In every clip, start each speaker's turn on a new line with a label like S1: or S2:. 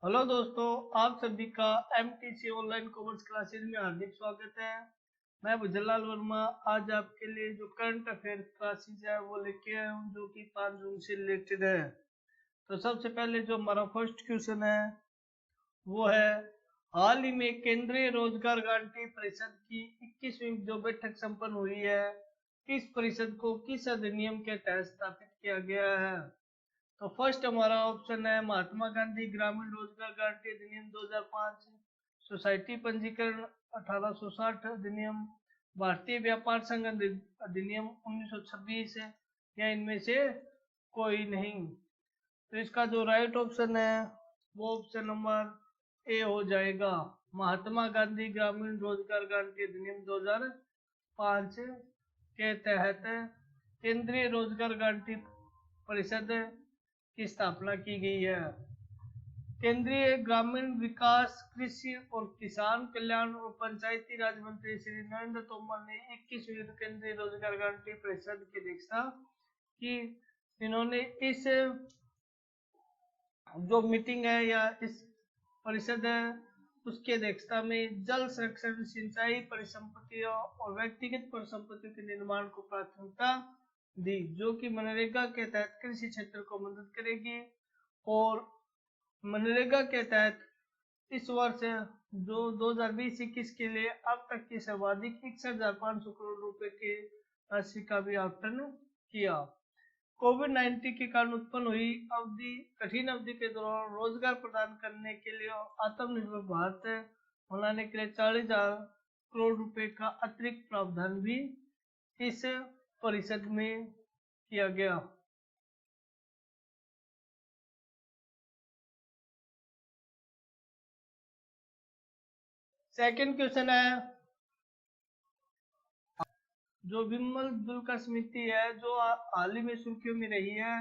S1: Hello दोस्तों, आप सभी का एमटीसी ऑनलाइन कॉमर्स क्लासेज में हार्दिक स्वागत है। मैं भुजनलाल वर्मा आज आपके लिए जो करंट अफेयर क्लासेज है वो लेके आया हूँ, जो कि 5 जून से रिलेटेड है। तो सबसे पहले जो हमारा फर्स्ट क्वेश्चन है वो है, हाल ही में केंद्रीय रोजगार गारंटी परिषद की 21वीं जो बैठक संपन्न हुई है, इस परिषद को किस अधिनियम के तहत स्थापित किया गया है? तो फर्स्ट हमारा ऑप्शन है महात्मा गांधी ग्रामीण रोजगार गारंटी अधिनियम 2005, सोसाइटी पंजीकरण 1860 अधिनियम, भारतीय व्यापार संघ अधिनियम 1926 है, या इनमें से कोई नहीं। तो इसका जो राइट ऑप्शन है वो ऑप्शन नंबर ए हो जाएगा। महात्मा गांधी ग्रामीण रोजगार गारंटी अधिनियम 2005 के तहत केंद्रीय रोजगार गारंटी परिषद की स्थापना की गई है। केंद्रीय ग्रामीण विकास, कृषि और किसान कल्याण और पंचायती राज मंत्री श्री नरेंद्र तोमर ने 21वीं केंद्रीय रोजगार गारंटी परिषद की अध्यक्षता की। इन्होंने इस जो मीटिंग है या इस परिषद है उसकी अध्यक्षता में जल संरक्षण, सिंचाई परिसंपत्तियों और व्यक्तिगत परिसंपत्तियों के निर्माण को प्राथमिकता दी, जो कि मनरेगा के तहत कृषि क्षेत्र को मदद करेगी। और मनरेगा के तहत इस वर्ष जो 2020-21 के लिए अब तक की सर्वाधिक 61,500 करोड़ रुपए की राशि का भी आवंटन किया। कोविड-19 के कारण उत्पन्न हुई कठिन अवधि के दौरान रोजगार प्रदान करने के लिए आत्मनिर्भर भारत बनाने के लिए 40,000 करोड़ रुपए का अतिरिक्त प्रावधान भी इस परिषद में किया गया। सेकंड क्वेश्चन है, जो विमल दुल्का समिति है जो हाल ही में सुर्खियों में रही है,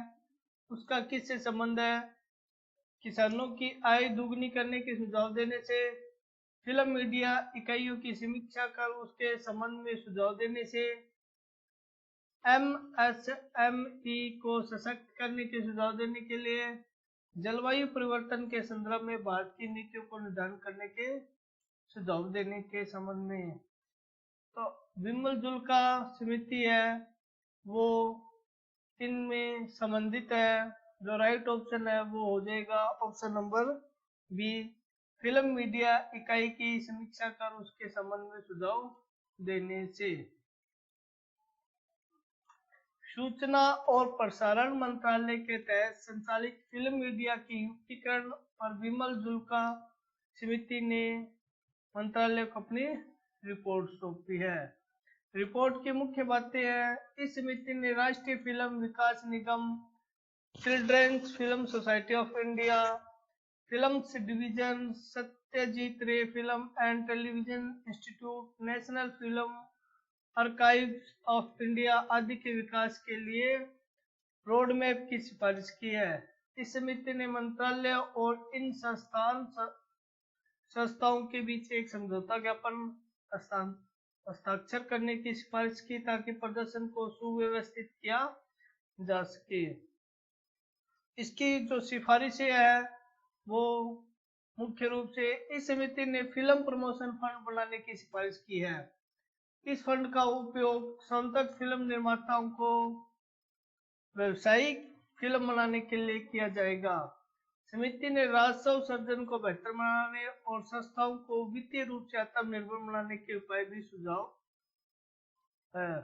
S1: उसका किससे संबंध है? किसानों की आय दोगुनी करने के सुझाव देने से, फिल्म मीडिया इकाइयों की समीक्षा कर उसके संबंध में सुझाव देने से, एमएसएमई को सशक्त करने के सुझाव देने के लिए, जलवायु परिवर्तन के संदर्भ में भारत की नीतियों को निर्धारण करने के सुझाव देने के संबंध में। तो विमल जुल्का समिति है वो इनमें संबंधित है। जो राइट ऑप्शन है वो हो जाएगा option number B, film media इकाई की समीक्षा कर उसके संबंध में सुझाव देने से। सूचना और प्रसारण मंत्रालय के तहत संचालित फिल्म मीडिया की युक्तिकरण पर विमल जुल्का समिति ने मंत्रालय को अपनी रिपोर्ट सौंपी है। रिपोर्ट की मुख्य बातें हैं, इस समिति ने राष्ट्रीय फिल्म विकास निगम, children's film society of India, films division, Satyajit Ray film and television institute, national film archives of India आदि के विकास के लिए रोड मैप की सिफारिश की है। इस समिति ने मंत्रालय और इन संस्थाओं के बीच एक समझौता ज्ञापन हस्ताक्षर करने की सिफारिश की, ताकि प्रदर्शन को सुव्यवस्थित किया जा सके। इसकी जो सिफारिशें है वो मुख्य रूप से इस समिति ने फिल्म प्रमोशन फंड बनाने की सिफारिश की है। इस फंड का उपयोग संतत फिल्म निर्माताओं को व्यावसायिक फिल्म बनाने के लिए किया जाएगा। समिति ने राजस्व सर्जन को बेहतर बनाने और संस्थाओं को वित्तीय रूप से आत्मनिर्भर बनाने के उपाय भी सुझाव है।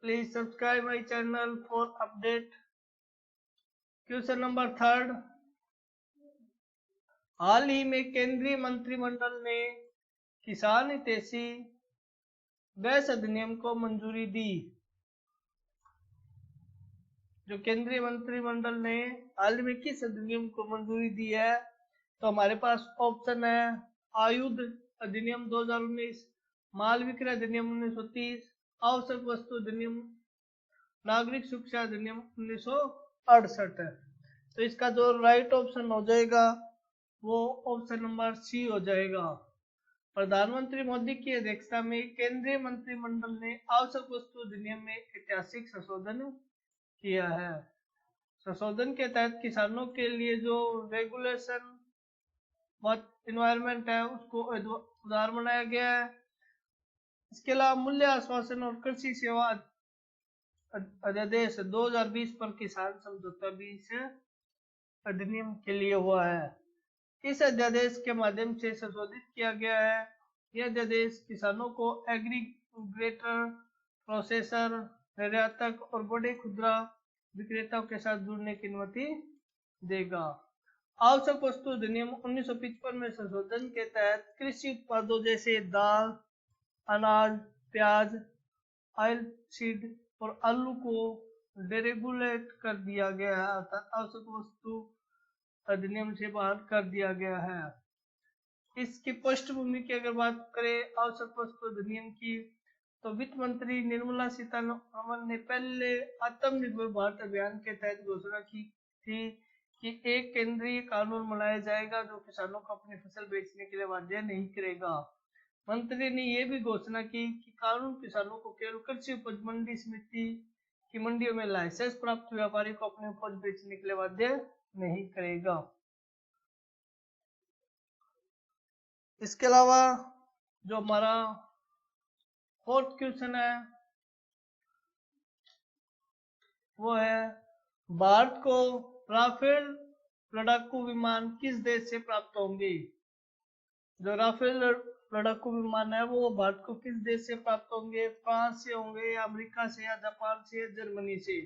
S1: Please subscribe my channel for update. Question number third, हाल ही में केंद्रीय मंत्रिमंडल ने किसान हितैषी गैस अधिनियम को मंजूरी दी। जो केंद्रीय मंत्रिमंडल ने हाल में किस अधिनियम को मंजूरी दी है? तो हमारे पास ऑप्शन है आयुध अधिनियम 2019, माल विक्रय अधिनियम 1930, आवश्यक वस्तु अधिनियम, नागरिक सुरक्षा अधिनियम 1968 है। तो इसका जो राइट ऑप्शन हो जाएगा वो ऑप्शन नंबर सी हो जाएगा। प्रधानमंत्री मोदी की अध्यक्षता में केंद्रीय मंत्रिमंडल ने आवश्यक वस्तु अधिनियम में ऐतिहासिक संशोधन किया है। संशोधन के तहत किसानों के लिए जो रेगुलेशन इन्वायरमेंट है उसको उदार बनाया गया है। इसके अलावा मूल्य आश्वासन और कृषि सेवा अध्यादेश 2020 पर किसान समझौता भी इस अधिनियम के लिए हुआ है। इस अध्यादेश के माध्यम से संशोधित किया गया है। यह अध्यादेश किसानों को एग्रीगेटर, प्रोसेसर, निर्यातक और बड़े खुदरा विक्रेताओं के साथ जुड़ने की अनुमति देगा। आवश्यक वस्तु अधिनियम 1955 में संशोधन के तहत कृषि उत्पादों जैसे दाल, अनाज, प्याज, ऑयल सीड और आलू को डेरेगुलेट कर दिया गया है, अर्थात आवश्यक वस्तु अधिनियम से बाहर कर दिया गया है। इसकी पृष्ठभूमि की अगर बात करें आवश्यक वस्तु अधिनियम की, तो वित्त मंत्री निर्मला सीतारमन ने पहले आत्मनिर्भर भारत अभियान के तहत घोषणा की थी कि एक केंद्रीय कानून बनाया जाएगा जो किसानों को अपनी फसल बेचने के लिए बाध्य नहीं करेगा। मंत्री ने यह भी घोषणा की कि कानून किसानों को केवल कृषि उपज मंडी समिति की मंडियों में लाइसेंस प्राप्त व्यापारी को अपनी उपज बेचने के लिए बाध्य नहीं करेगा। इसके अलावा जो हमारा फोर्थ क्वेश्चन है वो है भारत को राफेल लड़ाकू विमान किस देश से प्राप्त होंगे। जो राफेल लड़ाकू विमान है वो भारत को किस देश से प्राप्त होंगे, फ्रांस से होंगे या अमेरिका से या जापान से या जर्मनी से।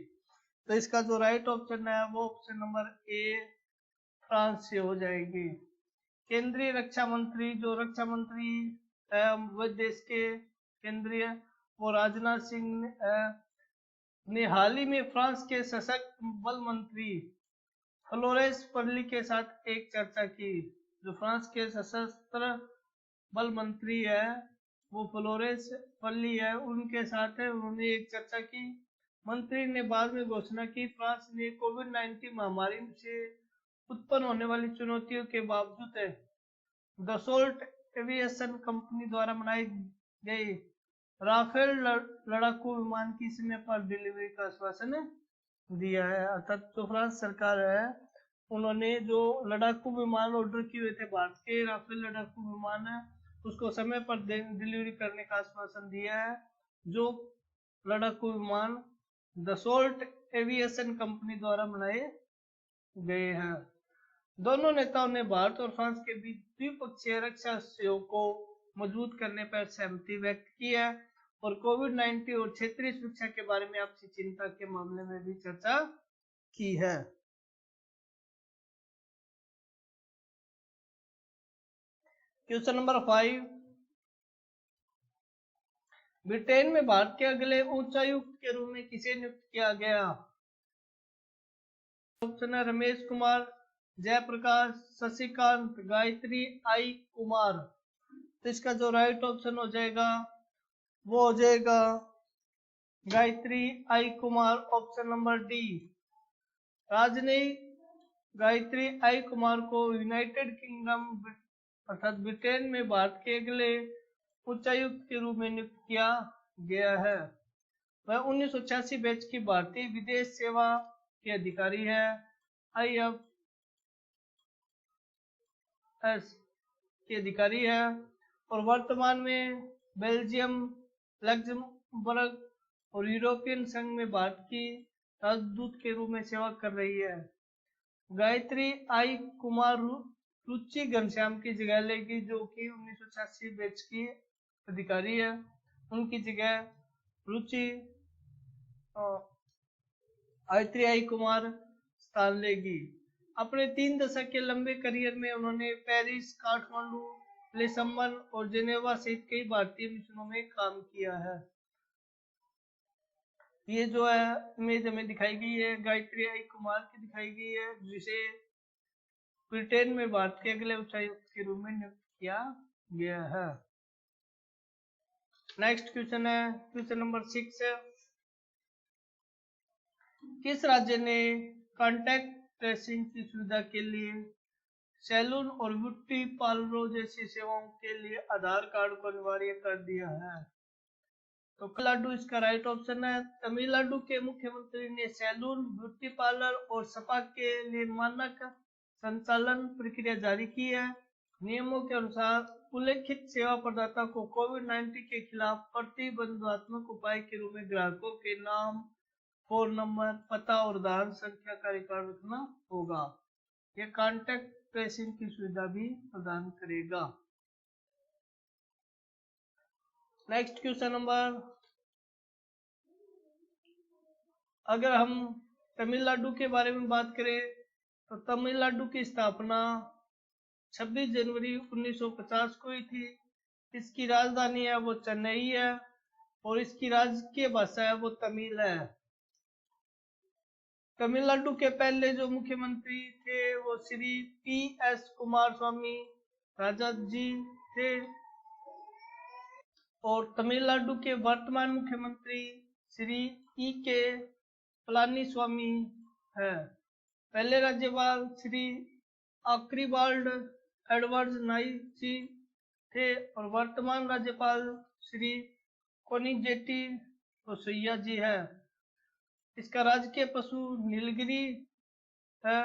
S1: तो इसका जो राइट ऑप्शन है वो ऑप्शन नंबर ए फ्रांस से हो जाएगी। केंद्रीय रक्षा मंत्री जो रक्षा मंत्री है वो देश के केंद्रीय वो राजनाथ सिंह ने हाल ही में फ्रांस के सशस्त्र बल मंत्री फ्लोरेंस पर्ली के साथ एक चर्चा की। जो फ्रांस के सशस्त्र बल मंत्री है वो फ्लोरेंस पर्ली है, उनके साथ है उन्होंने एक चर्चा की। मंत्री ने बाद में घोषणा की फ्रांस ने कोविड-19 महामारी से उत्पन्न होने वाली चुनौतियों के बावजूद दसोल्ट एविएशन कंपनी द्वारा बनाई गई राफेल लड़ाकू विमान की समय पर डिलीवरी का आश्वासन दिया है। अर्थात जो फ्रांस सरकार है उन्होंने जो लड़ाकू विमान ऑर्डर किए हुए थे भारत के राफेल लड़ाकू विमान है उसको समय पर डिलीवरी करने का आश्वासन दिया है। जो लड़ाकू विमान दसोल्ट एविएशन कंपनी द्वारा बनाए गए हैं। दोनों नेताओं ने भारत और फ्रांस के बीच द्विपक्षीय रक्षा सहयोग को मजबूत करने पर सहमति व्यक्त की है और कोविड-19 और क्षेत्रीय सुरक्षा के बारे में आपसी चिंता के मामले में भी चर्चा की है। क्वेश्चन नंबर 5, ब्रिटेन में भारत के अगले उच्चायुक्त के रूप में किसे नियुक्त किया गया। ऑप्शन है रमेश कुमार, जयप्रकाश, शशिकांत, गायत्री आई कुमार। तो इसका जो राइट ऑप्शन हो जाएगा वो हो जाएगा Gayatri I Kumar, option number D. राजनई गायत्री आई कुमार को यूनाइटेड किंगडम अर्थात ब्रिटेन में भारत के अगले उच्चायुक्त के रूप में नियुक्त किया गया है। वह 1986 बैच की भारतीय विदेश सेवा के अधिकारी है, IFS के अधिकारी है और वर्तमान में बेल्जियम, लग्जमबर्ग और यूरोपियन संघ में भारत की राजदूत के रूप में सेवा कर रही है। गायत्री आई कुमार रुचि घनश्याम की जगह लेगी जो कि 1986 बैच की अधिकारी है, उनकी जगह रुचि गायत्री आई कुमार स्थान लेगी। अपने 3 दशक के लंबे करियर में उन्होंने पेरिस, काठमांडू, लिस्बन और जेनेवा सहित कई भारतीय मिशनों में काम किया है। ये जो है इमेज हमें दिखाई गई है गायत्री आई कुमार की दिखाई गई है जिसे ब्रिटेन में भारत के अगले उच्चायुक्त के रूप में नियुक्त किया गया है। नेक्स्ट क्वेश्चन है क्वेश्चन नंबर 6 है, किस राज्य ने कॉन्टैक्ट ट्रेसिंग की सुविधा के लिए सैलून और ब्यूटी पार्लरों जैसी सेवाओं के लिए आधार कार्ड को अनिवार्य कर दिया है। तो तमिलनाडु इसका राइट ऑप्शन है। तमिलनाडु के मुख्यमंत्री ने सैलून, ब्यूटी पार्लर और स्पा के लिए मानक संचालन प्रक्रिया जारी की है। नियमों के अनुसार उल्लेखित सेवा प्रदाता को कोविड-19 के खिलाफ प्रतिबंधात्मक उपाय के रूप में ग्राहकों के नाम, फोन नंबर, पता और आधार संख्या का रिकॉर्ड रखना होगा। यह कॉन्टैक्ट ट्रेसिंग की सुविधा भी प्रदान करेगा। नेक्स्ट क्वेश्चन नंबर, अगर हम तमिलनाडु के बारे में बात करें तो तमिलनाडु की स्थापना 26 जनवरी 1950 को हुई थी। इसकी राजधानी है वो चेन्नई है और इसकी राजकीय भाषा है वो तमिल है। तमिलनाडु के पहले जो मुख्यमंत्री थे वो श्री PS कुमारस्वामी राजा जी थे और तमिलनाडु के वर्तमान मुख्यमंत्री श्री EK पलानीस्वामी है। पहले राज्यपाल श्री आर्किबाल्ड एडवर्ड्स नाई जी थे और वर्तमान राज्यपाल श्री कोनिजेटी रोसैया जी है। इसका राजकीय पशु नीलगिरी है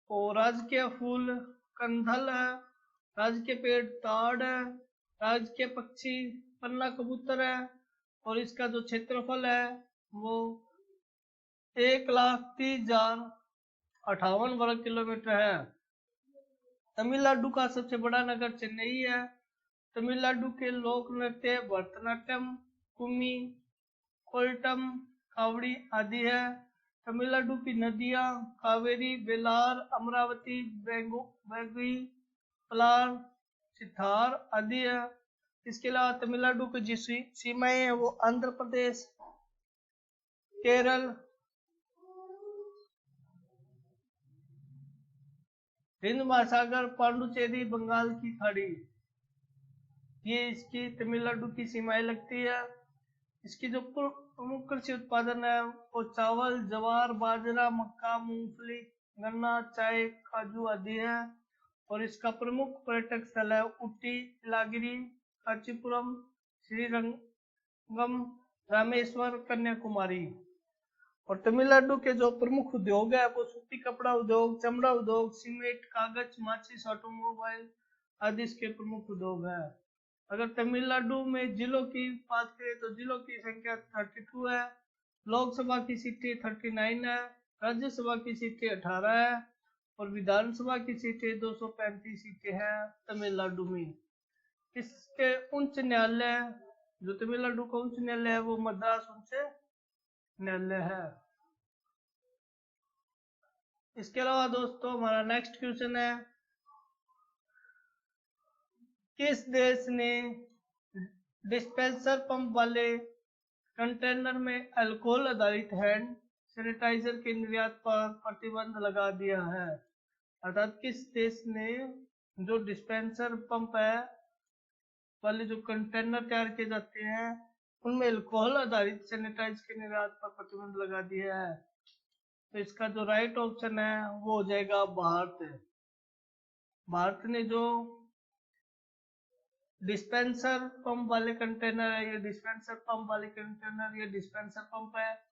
S1: और राजकीय फूल कंदल है। राजकीय पेड़ ताड़ है। राजकीय पक्षी पन्ना कबूतर है और इसका जो क्षेत्रफल है वो 1,30,058 वर्ग किलोमीटर है। तमिलनाडु का सबसे बड़ा नगर चेन्नई है। तमिलनाडु के लोक नृत्य भरतनाट्यम, कुम्मी, कोल्टम, कावड़ी आदि है। तमिलनाडु की नदियां कावेरी, बेलार, अमरावती, बेगुई, पलार, सिद्धार आदि है। इसके अलावा तमिलनाडु की जो सीमाएं हैं वो आंध्र प्रदेश, केरल, हिंद महासागर, पांडुचेरी, बंगाल की खाड़ी, ये इसकी तमिलनाडु की सीमाएं लगती है। इसकी जो प्रमुख कृषि उत्पादन है वो चावल, ज्वार, बाजरा, मक्का, मूंगफली, गन्ना, चाय, काजू आदि है और इसका प्रमुख पर्यटक स्थल है ऊटी, इलागिरी, कांचीपुरम, श्रीरंगम, रामेश्वर, कन्याकुमारी। और तमिलनाडु के जो प्रमुख उद्योग है वो सूती कपड़ा उद्योग, चमड़ा उद्योग, सीमेंट, कागज, माचिस, ऑटोमोबाइल आदि इसके प्रमुख उद्योग है। अगर तमिलनाडु में जिलों की बात करें तो जिलों की संख्या 32 है। लोकसभा की सीटें 39 है। राज्यसभा की सीटें 18 है और विधानसभा की सीटें 235 सीटें हैं तमिलनाडु में। इसके उच्च न्यायालय, जो तमिलनाडु का उच्च न्यायालय है वो मद्रास उच्च न्यायालय है। इसके अलावा दोस्तों हमारा नेक्स्ट क्वेश्चन है, किस देश ने डिस्पेंसर पंप वाले कंटेनर में अल्कोहल आधारित हैंड सैनिटाइजर के निर्यात पर प्रतिबंध लगा दिया है? अर्थात किस देश ने जो डिस्पेंसर पंप है वाले जो कंटेनर तैयार किए जाते हैं उनमें अल्कोहल आधारित सैनिटाइजर के निर्यात पर प्रतिबंध लगा दिया है? तो इसका जो राइट ऑप्शन है वो हो जाएगा भारत। भारत ने जो डिस्पेंसर पंप वाले कंटेनर है, ये डिस्पेंसर पंप वाले कंटेनर, ये डिस्पेंसर पंप है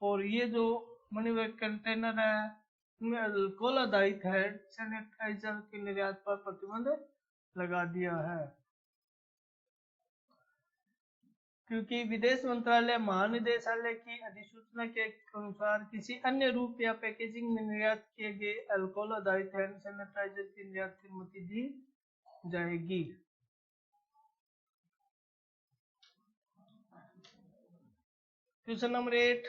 S1: और ये जो मनी बैग कंटेनर है उनमें अल्कोहल आधारित हैंड सैनिटाइजर के निर्यात पर प्रतिबंध लगा दिया है। क्योंकि विदेश मंत्रालय महानिदेशालय की अधिसूचना के अनुसार किसी अन्य रूप या पैकेजिंग में निर्यात किए गए अल्कोहल आधारित हैंड सैनिटाइजर की निर्यात की अनुमति दी जाएगी। क्वेश्चन नंबर 8,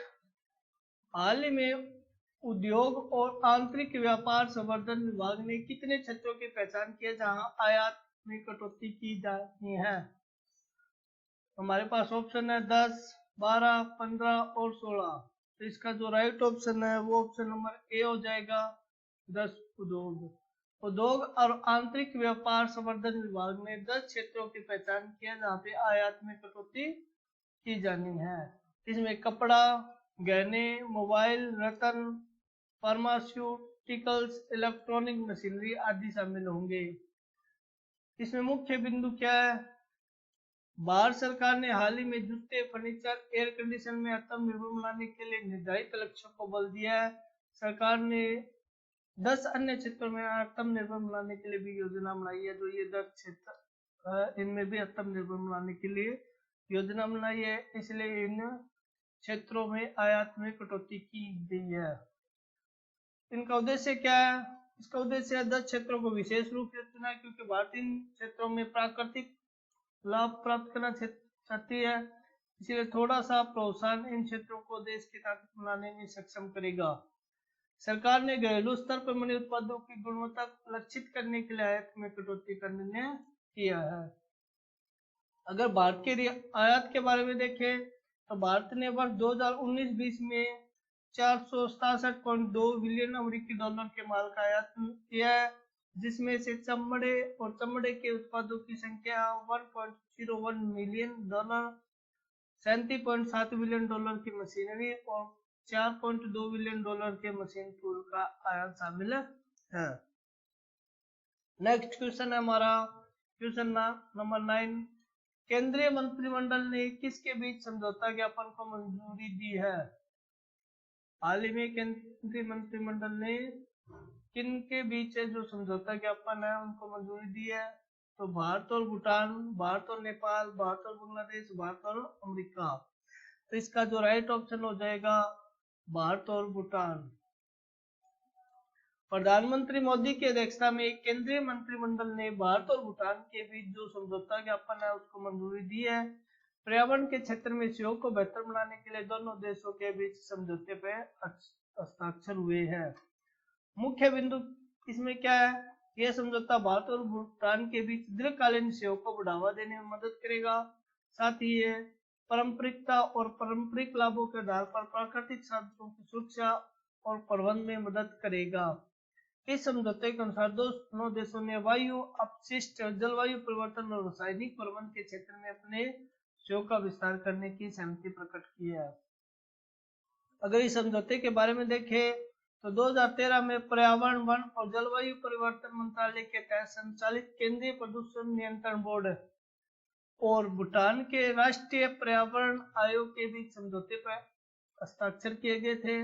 S1: हाल ही में उद्योग और आंतरिक व्यापार संवर्धन विभाग ने कितने क्षेत्रों की पहचान की है जहां आयात में कटौती की जानी है? हमारे पास ऑप्शन है 10, 12, 15 और 16। तो इसका जो राइट ऑप्शन है वो ऑप्शन नंबर ए हो जाएगा 10 उद्योग और आंतरिक व्यापार संवर्धन विभाग ने 10 क्षेत्रों की पहचान की है जहाँ पे आयात में कटौती की जानी है। इसमें कपड़ा, गहने, मोबाइल, रतन, फार्मास्यूटिकल फार्मास्यूटिकल्स, इलेक्ट्रॉनिक मशीनरी आदि शामिल होंगे। इसमें मुख्य बिंदु क्या है? भारत सरकार ने हाल ही में जूते, फर्नीचर, एयर कंडीशन में आत्मनिर्भर बनाने के लिए निर्धारित लक्ष्यों को बल दिया है। सरकार ने 10 अन्य क्षेत्रों में आत्मनिर्भर बनाने के लिए भी योजना बनाई है। जो ये 10 क्षेत्र इनमें भी आत्मनिर्भर बनाने के लिए योजना बनाई है, इसलिए इन क्षेत्रों में आयात में कटौती की गई है। इनका उद्देश्य क्या है? इसका उद्देश्य है 10 क्षेत्रों को विशेष रूप से चुना क्योंकि भारत इन क्षेत्रों में प्राकृतिक लाभ प्राप्त करना चाहती है, इसलिए थोड़ा सा प्रोत्साहन इन क्षेत्रों को देश की ताकत बनाने में सक्षम करेगा। सरकार ने घरेलू स्तर पर बने उत्पादों की गुणवत्ता लक्षित करने के लिए आयात में कटौती का निर्णय किया है। अगर भारत के आयात के बारे में देखें तो भारत ने वर्ष 2019-20 में 467.2 बिलियन अमेरिकी डॉलर के माल का आयात किया है, जिसमें से चमड़े और चमड़े के उत्पादों की संख्या 1.01 मिलियन डॉलर, 37.7 बिलियन डॉलर की मशीनरी और 4.2 बिलियन डॉलर के मशीन टूल का आयात शामिल है। नेक्स्ट क्वेश्चन है हमारा क्वेश्चन नंबर 9। केंद्रीय मंत्रिमंडल ने किसके बीच समझौता ज्ञापन को मंजूरी दी है? हाल ही में केंद्रीय मंत्रिमंडल ने किन के बीच जो समझौता ज्ञापन है उनको मंजूरी दी है? तो भारत और भूटान, भारत और नेपाल, भारत और बांग्लादेश, भारत और अमेरिका। तो इसका जो राइट ऑप्शन हो जाएगा भारत और भूटान। प्रधानमंत्री मोदी की अध्यक्षता में केंद्रीय मंत्रिमंडल ने भारत और भूटान के बीच जो समझौता ज्ञापन है उसको मंजूरी दी है। पर्यावरण के क्षेत्र में सहयोग को बेहतर बनाने के लिए दोनों देशों के बीच समझौते पर हस्ताक्षर हुए हैं। मुख्य बिंदु इसमें क्या है? यह समझौता भारत और भूटान के बीच दीर्घकालीन सहयोग को बढ़ावा देने में मदद करेगा। साथ ही ये पारंपरिकता और पारंपरिक लाभों के आधार पर प्राकृतिक संसाधनों की सुरक्षा और प्रबंधन में मदद करेगा। इस समझौते के अनुसार दोनों देशों ने वायु अपशिष्ट, जलवायु परिवर्तन और रासायनिक प्रबंधन के क्षेत्र में अपने सहयोग का विस्तार करने की सहमति प्रकट की है। अगर इस समझौते के बारे में देखें तो 2013 में पर्यावरण, वन और जलवायु परिवर्तन मंत्रालय के तहत संचालित केंद्रीय प्रदूषण नियंत्रण बोर्ड और भूटान के राष्ट्रीय पर्यावरण आयोग के बीच समझौते पर हस्ताक्षर किए गए थे।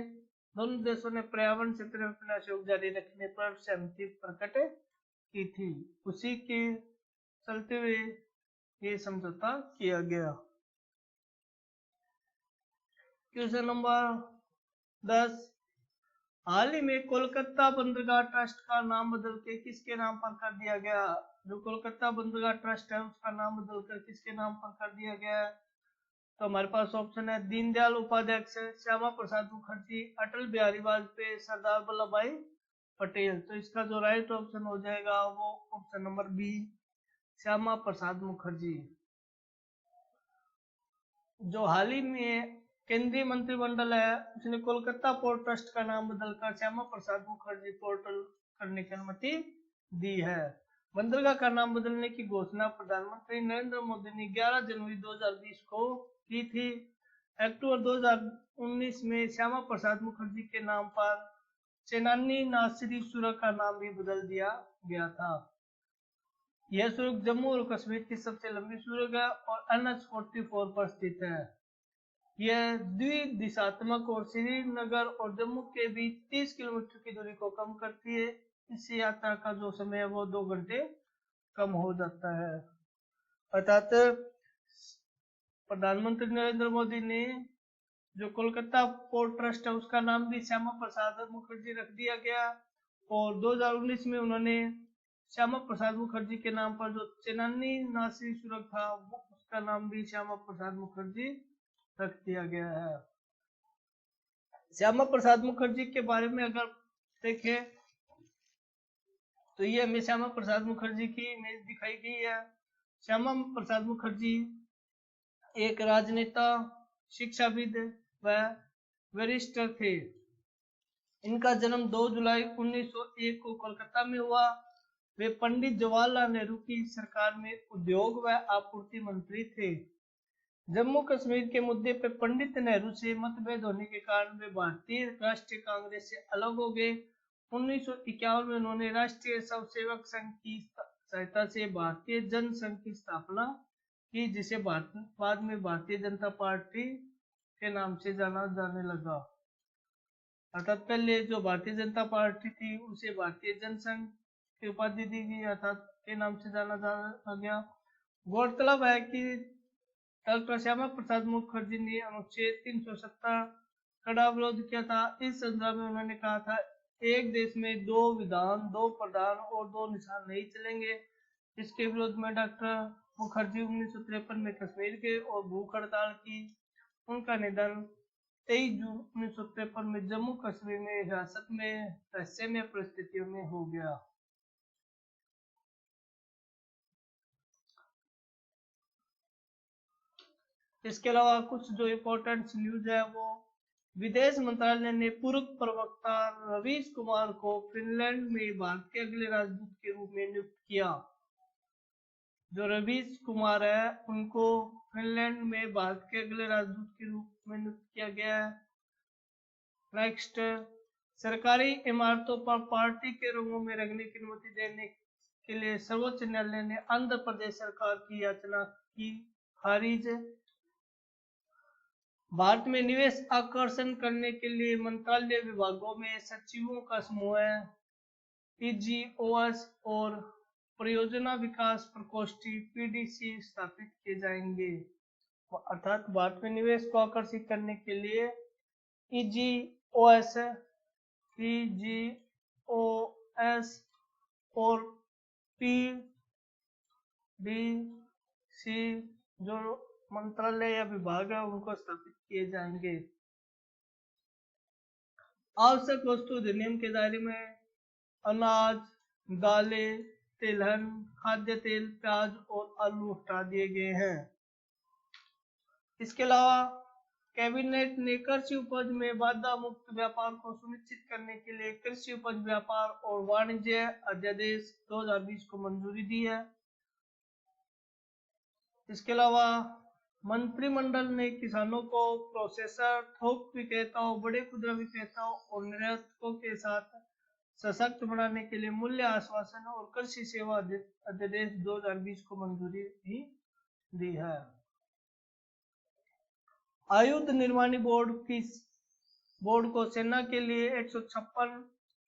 S1: दोनों देशों ने पर्यावरण क्षेत्र में अपना सहयोग जारी रखने पर सहमति प्रकट की थी। उसी के चलते हुए ये समझौता किया गया। Question number 10। हाल ही में कोलकाता बंदरगाह ट्रस्ट का नाम बदल के किसके नाम पर कर दिया गया? जो कोलकाता बंदरगाह ट्रस्ट है उसका नाम बदलकर किसके नाम पर कर दिया गया है? तो हमारे पास ऑप्शन है दीनदयाल उपाध्याय, श्यामा प्रसाद मुखर्जी, अटल बिहारी वाजपेयी, सरदार वल्लभ भाई पटेल। तो इसका जो राइट ऑप्शन हो जाएगा वो option number B, Shyama Prasad Mukherjee. जो हाल ही में केंद्रीय मंत्रिमंडल है उसने कोलकाता पोर्ट ट्रस्ट का नाम बदलकर श्यामा प्रसाद मुखर्जी पोर्टल करने की अनुमति दी है। बंदरगाह का नाम बदलने की घोषणा प्रधानमंत्री नरेंद्र मोदी ने 11 जनवरी 2020 को की थी। अक्टूबर 2019 में श्यामा प्रसाद मुखर्जी के नाम पर चेनानी नासिरी सुरंग का नाम भी बदल दिया गया था। यह सुरंग जम्मू और कश्मीर की सबसे लंबी सुरंग है और NH-44 पर स्थित है। यह द्विदिशात्मक और श्रीनगर और जम्मू के बीच 30 किलोमीटर की दूरी को कम करती है। इससे यात्रा का जो समय है वो 2 घंटे कम हो जाता है। अर्थात प्रधानमंत्री नरेंद्र मोदी ने जो कोलकाता पोर्ट ट्रस्ट है उसका नाम भी श्यामा प्रसाद मुखर्जी रख दिया गया और 2019 में उन्होंने श्यामा प्रसाद मुखर्जी के नाम पर जो चेनानी नासिरी सुरंग था उसका नाम भी श्यामा प्रसाद मुखर्जी रख दिया गया है। श्यामा प्रसाद मुखर्जी के बारे में अगर देखें तो ये हमें श्यामा प्रसाद मुखर्जी की इमेज दिखाई गई है। श्यामा प्रसाद मुखर्जी एक राजनेता, शिक्षाविद व बैरिस्टर थे। इनका जन्म 2 जुलाई 1901 को कोलकाता में हुआ। वे पंडित जवाहरलाल नेहरू की सरकार में उद्योग व आपूर्ति मंत्री थे। जम्मू कश्मीर के मुद्दे पर पंडित नेहरू से मतभेद होने के कारण वे भारतीय राष्ट्रीय कांग्रेस से अलग हो गए 1951 में उन्होंने राष्ट्रीय स्वयंसेवक संघ की सहायता से भारतीय जन संघ की स्थापना की, जिसे बाद में भारतीय जनता पार्टी के नाम से जाना जाने लगा। अर्थात पहले जो भारतीय जनता पार्टी थी उसे भारतीय जनसंघ की उपाधि दी गई, अर्थात के नाम से जाना गया। गौरतलब है कि डॉक्टर श्यामा प्रसाद मुखर्जी ने अनुच्छेद 370 कड़ा विरोध किया था। इस संदर्भ में उन्होंने कहा था, एक देश में 2 विधान, 2 प्रधान और 2 निशान नहीं चलेंगे। इसके विरोध में डॉक्टर मुखर्जी 1953 में कश्मीर के और भूख हड़ताल की। उनका निधन 23 जून 1953 में जम्मू कश्मीर में हिरासत में रहस्यमय परिस्थितियों में हो गया। इसके अलावा कुछ जो इम्पोर्टेंट न्यूज है वो, विदेश मंत्रालय ने पूर्व प्रवक्ता रवीश कुमार को फिनलैंड में भारत के अगले राजदूत के रूप में नियुक्त किया। जो रवीश कुमार है उनको फिनलैंड में भारत के अगले राजदूत के रूप में नियुक्त किया गया है। नेक्स्ट, सरकारी इमारतों पर पार्टी के रंगों में रंगने की अनुमति देने के लिए सर्वोच्च न्यायालय ने आंध्र प्रदेश सरकार की याचना की खारिज। भारत में निवेश आकर्षण करने के लिए मंत्रालय विभागों में सचिवों का समूह है, पीजीओएस और परियोजना विकास प्रकोष्ठी पीडीसी स्थापित किए जाएंगे। अर्थात भारत में निवेश को आकर्षित करने के लिए पीजीओएस और पीडीसी जो मंत्रालय या विभाग है उनको स्थापित किए जाएंगे। आवश्यक वस्तु अधिनियम के दायरे में अनाज, दालें, तिलहन, खाद्य तेल, प्याज और आलू हटा दिए गए हैं। इसके अलावा कैबिनेट ने कृषि उपज में बाधा मुक्त व्यापार को सुनिश्चित करने के लिए कृषि उपज व्यापार और वाणिज्य अध्यादेश 2020 को मंजूरी दी है। इसके अलावा मंत्रिमंडल ने किसानों को प्रोसेसर, थोक विक्रेताओं, बड़े खुदरा विक्रेताओं और निर्यातकों के साथ सशक्त बनाने के लिए मूल्य आश्वासन और कृषि सेवा अध्यादेश 2020 को मंजूरी भी दी है। आयुध निर्माणी बोर्ड को सेना के लिए 156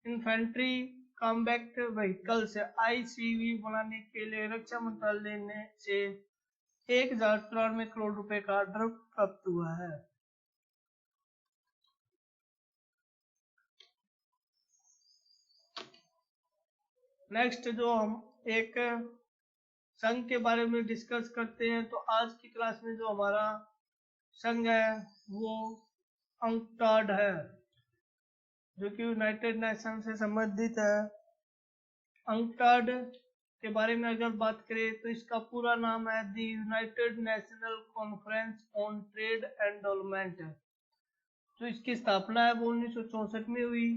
S1: इन्फेंट्री कॉम्बैट व्हीकल्स आईसीवी बनाने के लिए रक्षा मंत्रालय से 1093 करोड़ रुपए का ऑर्डर प्राप्त हुआ है। नेक्स्ट जो हम एक संघ के बारे में डिस्कस करते हैं, तो आज की क्लास में जो हमारा संघ है वो अंक्टाड है, जो कि यूनाइटेड नेशन से संबंधित है। अंक्टाड के बारे में अगर बात करें तो इसका पूरा नाम है the United national conference on trade and development. जो इसकी स्थापना है वो 1964 में हुई।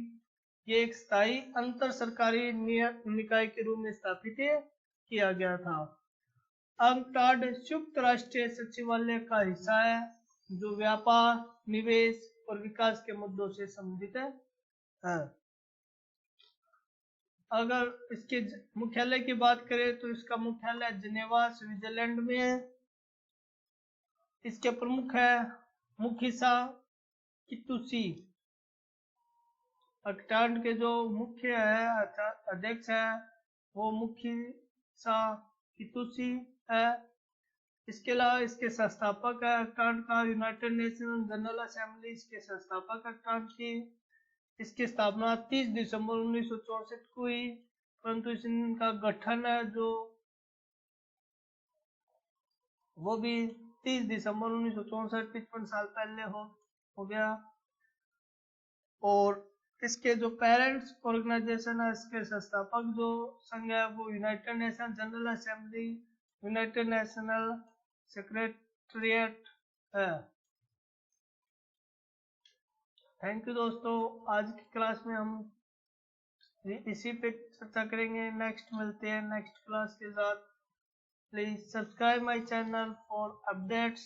S1: ये एक स्थायी अंतर सरकारी निकाय के रूप में स्थापित किया गया था। अंक्टाड संयुक्त राष्ट्र सचिवालय का हिस्सा है जो व्यापार, निवेश और विकास के मुद्दों से संबंधित है। अगर इसके मुख्यालय की बात करें तो इसका मुख्यालय जिनेवा स्विट्जरलैंड में है। इसके प्रमुख है मुखिसा कितुसी। अंक्टाड के जो मुख्य है अध्यक्ष है वो मुखिसा कितुसी है। इसके अलावा इसके संस्थापक है अंक्टाड का यूनाइटेड नेशन जनरल असेंबली इसके संस्थापक अंक्टाड की। इसकी स्थापना 30 दिसंबर 1964 को हुई, परंतु इनका गठन है जो वो भी 30 दिसंबर 1964 55 साल पहले हो गया। और इसके जो पेरेंट्स ऑर्गेनाइजेशन है, इसके संस्थापक जो संघ है वो United nation general assembly, United national secretariat है। थैंक यू दोस्तों, आज की क्लास में हम इसी पे चर्चा करेंगे। नेक्स्ट मिलते हैं नेक्स्ट क्लास के साथ। Please subscribe my channel for updates.